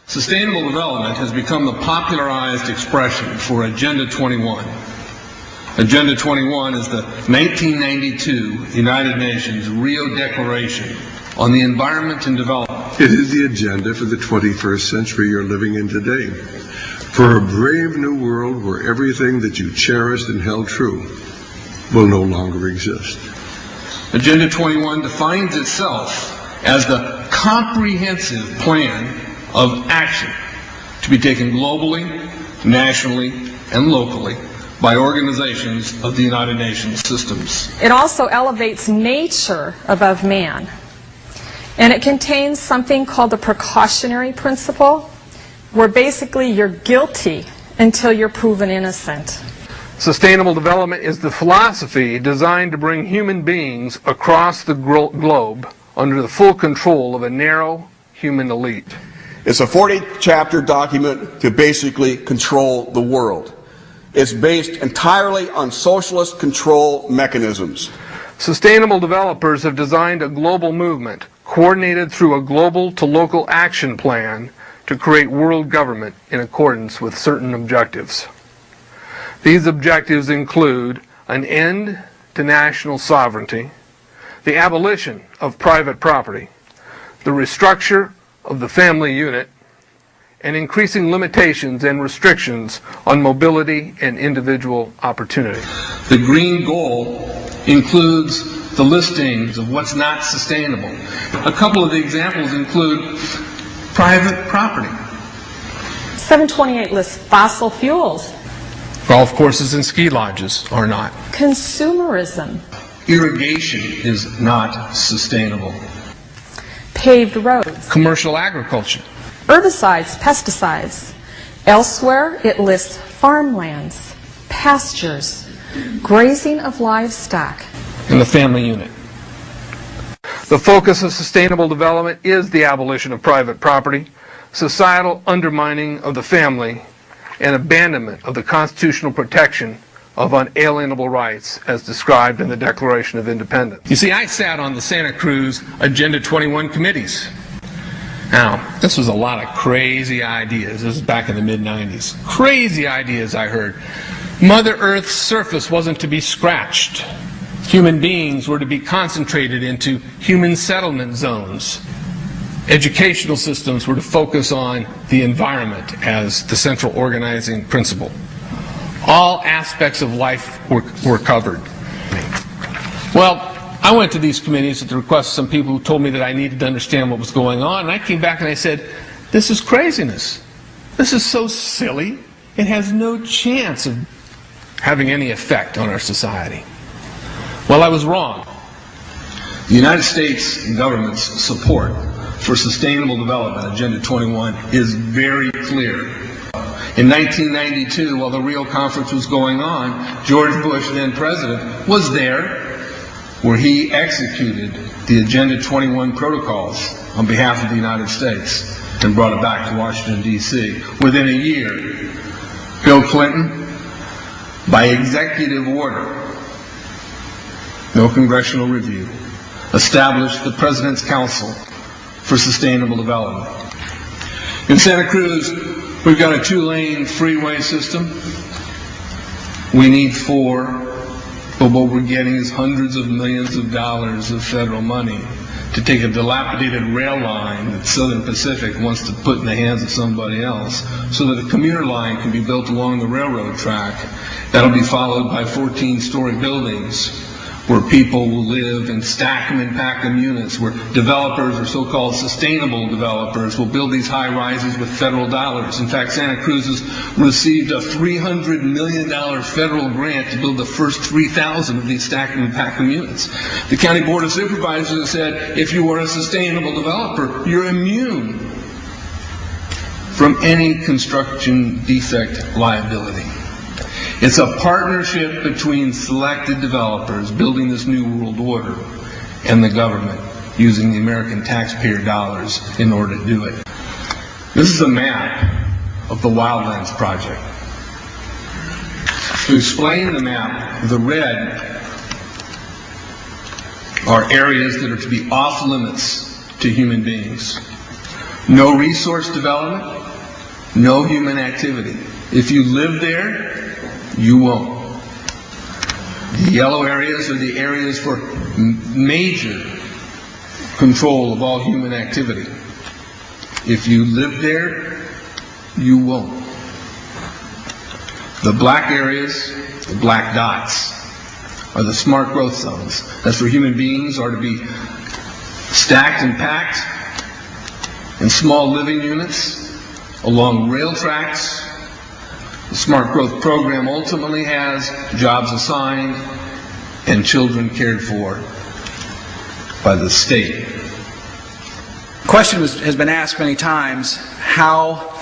Sustainable development has become the popularized expression for Agenda 21. Agenda 21 is the 1992 United Nations Rio Declaration on the Environment and Development. It is the agenda for the 21st century you're living in today. For a brave new world where everything that you cherished and held true will no longer exist. Agenda 21 defines itself as the comprehensive plan of action to be taken globally, nationally, and locally by organizations of the United Nations systems. It also elevates nature above man. And it contains something called the precautionary principle, where basically you're guilty until you're proven innocent. Sustainable development is the philosophy designed to bring human beings across the globe under the full control of a narrow human elite. It's a 40-chapter document to basically control the world. It's based entirely on socialist control mechanisms. Sustainable developers have designed a global movement coordinated through a global to local action plan to create world government in accordance with certain objectives. These objectives include an end to national sovereignty, the abolition of private property, the restructure of the family unit, and increasing limitations and restrictions on mobility and individual opportunity. The green goal includes the listings of what's not sustainable. A couple of the examples include private property. 728 lists fossil fuels. Golf courses and ski lodges are not. Consumerism. Irrigation is not sustainable. Paved roads. Commercial agriculture. Herbicides, pesticides. Elsewhere, it lists farmlands, pastures, grazing of livestock. And the family unit. The focus of sustainable development is the abolition of private property, societal undermining of the family, and abandonment of the constitutional protection of unalienable rights as described in the Declaration of Independence. You see, I sat on the Santa Cruz Agenda 21 committees. Now, this was a lot of crazy ideas. This was back in the mid-90s. Crazy ideas I heard. Mother Earth's surface wasn't to be scratched. Human beings were to be concentrated into human settlement zones. Educational systems were to focus on the environment as the central organizing principle. All aspects of life were covered. Well, I went to these committees at the request of some people who told me that I needed to understand what was going on, and I came back and I said, this is craziness. This is so silly. It has no chance of having any effect on our society. Well, I was wrong. The United States government's support for sustainable development, Agenda 21, is very clear. In 1992, while the Rio Conference was going on, George Bush, then president, was there where he executed the Agenda 21 protocols on behalf of the United States and brought it back to Washington, D.C. Within a year, Bill Clinton, by executive order, no congressional review, established the President's Council for Sustainable Development. In Santa Cruz, we've got a 2-lane freeway system. We need 4, but what we're getting is hundreds of millions of dollars of federal money to take a dilapidated rail line that Southern Pacific wants to put in the hands of somebody else so that a commuter line can be built along the railroad track. That'll be followed by 14-story buildings where people will live and stack them and pack them units, where developers, or so-called sustainable developers, will build these high-rises with federal dollars. In fact, Santa Cruz has received a $300 million federal grant to build the first 3,000 of these stack them and pack them units. The County Board of Supervisors has said, if you are a sustainable developer, you're immune from any construction defect liability. It's a partnership between selected developers building this new world order and the government using the American taxpayer dollars in order to do it. This is a map of the Wildlands Project. To explain the map, the red are areas that are to be off limits to human beings. No resource development, No human activity. If you live there, you won't. The yellow areas are the areas for major control of all human activity. If you live there, you won't. The black areas, the black dots, are the smart growth zones. That's where human beings are to be stacked and packed in small living units along rail tracks. The smart growth program ultimately has jobs assigned and children cared for by the state. The question has been asked many times how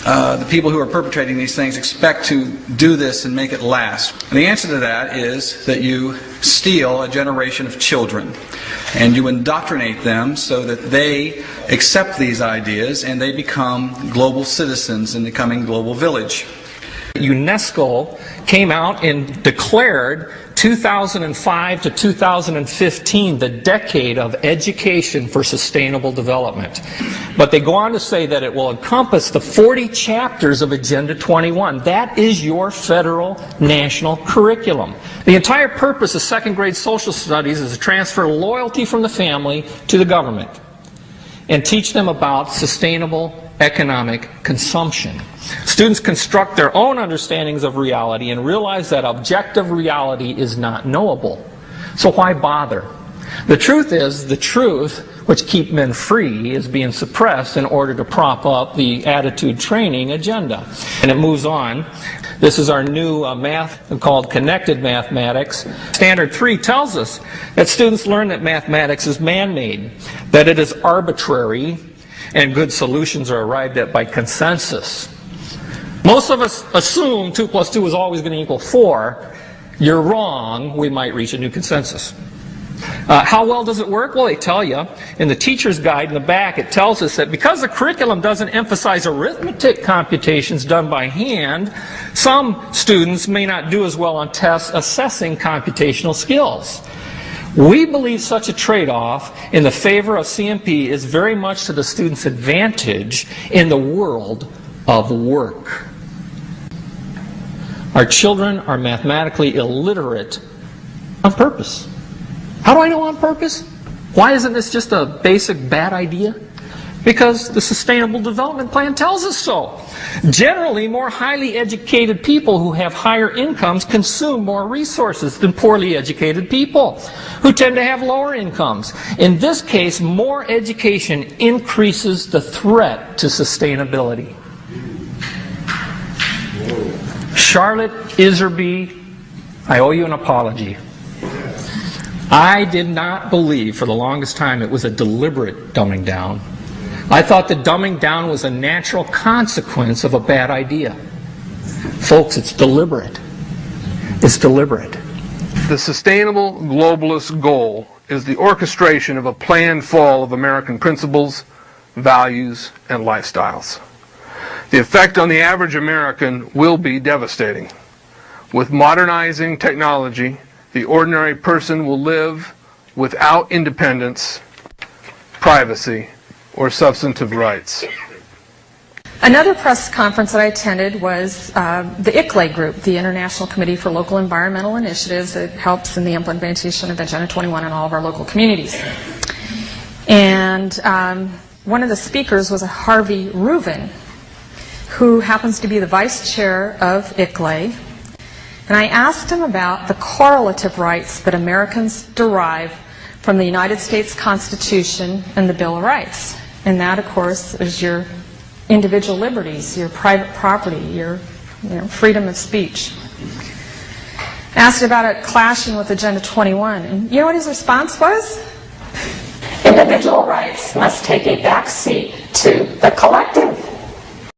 the people who are perpetrating these things expect to do this and make it last. And the answer to that is that you steal a generation of children and you indoctrinate them so that they accept these ideas and they become global citizens in the coming global village. UNESCO came out and declared 2005 to 2015 the decade of education for sustainable development. But they go on to say that it will encompass the 40 chapters of Agenda 21. That is your federal national curriculum. The entire purpose of second grade social studies is to transfer loyalty from the family to the government and teach them about sustainable economic consumption. Students construct their own understandings of reality and realize that objective reality is not knowable. So why bother? The truth is, the truth which keep men free is being suppressed in order to prop up the attitude training agenda. And it moves on. This is our new math called connected mathematics. Standard 3 tells us that students learn that mathematics is man-made, that it is arbitrary, and good solutions are arrived at by consensus. Most of us assume 2 plus 2 is always going to equal 4. You're wrong. We might reach a new consensus. How well does it work? Well, they tell you in the teacher's guide in the back, it tells us that because the curriculum doesn't emphasize arithmetic computations done by hand, some students may not do as well on tests assessing computational skills. We believe such a trade-off in the favor of CMP is very much to the student's advantage in the world of work. Our children are mathematically illiterate on purpose. How do I know on purpose? Why isn't this just a basic bad idea? Because the Sustainable Development Plan tells us so. Generally, more highly educated people who have higher incomes consume more resources than poorly educated people who tend to have lower incomes. In this case, more education increases the threat to sustainability. Charlotte Iserby, I owe you an apology. I did not believe for the longest time it was a deliberate dumbing down. I thought the dumbing down was a natural consequence of a bad idea. Folks, it's deliberate. It's deliberate. The sustainable globalist goal is the orchestration of a planned fall of American principles, values, and lifestyles. The effect on the average American will be devastating. With modernizing technology, the ordinary person will live without independence, privacy, or substantive rights. Another press conference that I attended was the ICLE group, the International Committee for Local Environmental Initiatives. It helps in the implementation of Agenda 21 in all of our local communities. And one of the speakers was a Harvey Reuven, who happens to be the vice chair of ICLE. And I asked him about the correlative rights that Americans derive from the United States Constitution and the Bill of Rights. And that, of course, is your individual liberties, your private property, your freedom of speech. Asked about it clashing with Agenda 21. And you know what his response was? Individual rights must take a back seat to the collective.